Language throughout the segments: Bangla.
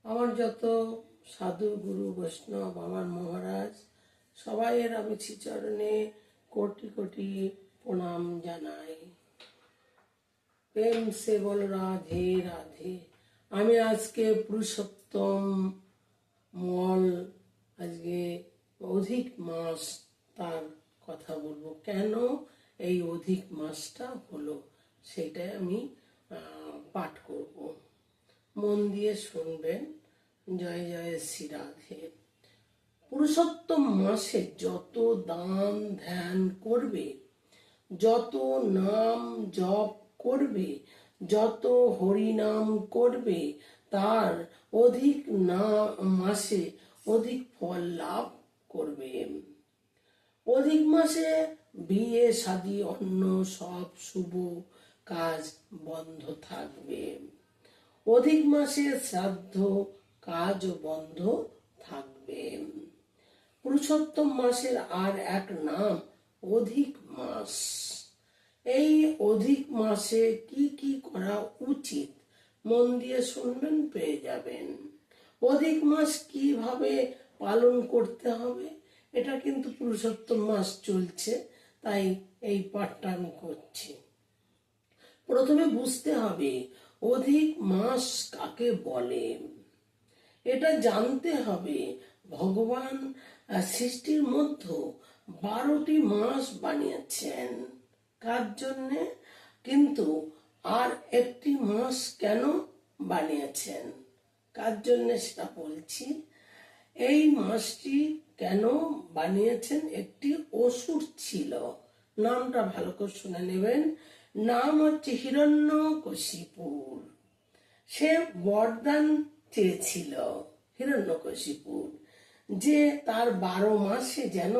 আমার যত সাধু গুরু বৈষ্ণব আমার মহারাজ সবাইয়ের আমি শ্রীচরণে কোটি কোটি প্রণাম জানাই। প্রেম সে বল রাধে রাধে। আমি আজকে পুরুষোত্তম মল আজকে অধিক মাস তার কথা বলবো, কেন এই অধিক মাসটা হলো সেটাই আমি পাঠ করব। মন দিয়ে শুনবেন। জয় জয় শ্রী রাধে। পুরুষোত্তম মাসে যত দান ধ্যান করবে, যত নাম জপ করবে, যত হরিনাম করবে, তার অধিক মাসে অধিক ফল লাভ করবে। অধিক মাসে বিয়ে শাদী অন্য সব শুভ কাজ বন্ধ থাকবে। অধিক মাসে শ্রাদ্ধ কাজ বন্ধ থাকবে। পুরুষোত্তম মাসের আর এক নাম অধিক মাস। এই অধিক মাসে কি কি করা উচিত মন দিয়ে শুনবেন, পেয়ে যাবেন। অধিক মাস কিভাবে পালন করতে হবে, এটা কিন্তু পুরুষোত্তম মাস চলছে, তাই এই পাঠটা আমি করছি। প্রথমে বুঝতে হবে অধিক মাস কাকে বলে। এটা জানতে হবে ভগবান সৃষ্টির মধ্যে 12টি মাস বানিয়েছেন। কার জন্যে? কিন্তু আর একটি মাস কেন বানিয়েছেন, কার জন্যে সেটা বলছি। এই মাসটি কেন বানিয়েছেন? একটি অসুর ছিল, নামটা ভালো করে শুনে নেবেন। নাম হচ্ছে হিরণ্যকশিপুর। সে বরদান চেয়েছিল হিরণ্যকশিপুর, যে তার 12 মাসে যেন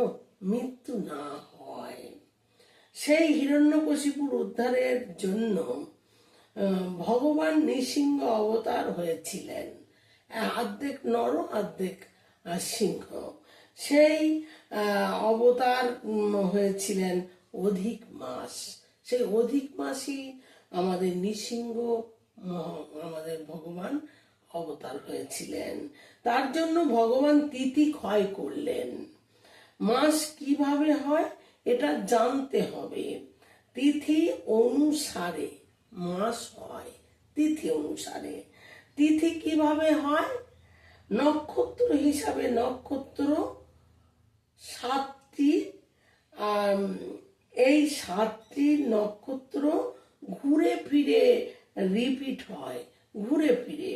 মৃত্যু না হয়। সেই হিরণ্যকশিপুর উদ্ধারের জন্য ভগবান নৃসিংহ অবতার হয়েছিলেন, অর্ধেক নর অর্ধেক সিংহ। সেই অবতার হয়েছিলেন অধিক মাস। সেই অধিক মাসই আমাদের নৃসিংহ আমাদের ভগবান অবতার হয়েছিলেন। তার জন্য ভগবান তিথি ক্ষয় করলেন। মাস কিভাবে হয় এটা জানতে হবে। তিথি অনুসারে মাস হয়, তিথি অনুসারে। তিথি কিভাবে হয়? নক্ষত্র হিসাবে নক্ষত্র 7টি, এই 7টি নক্ষত্র ঘুরে ফিরে রিপিট হয়, ঘুরে ফিরে।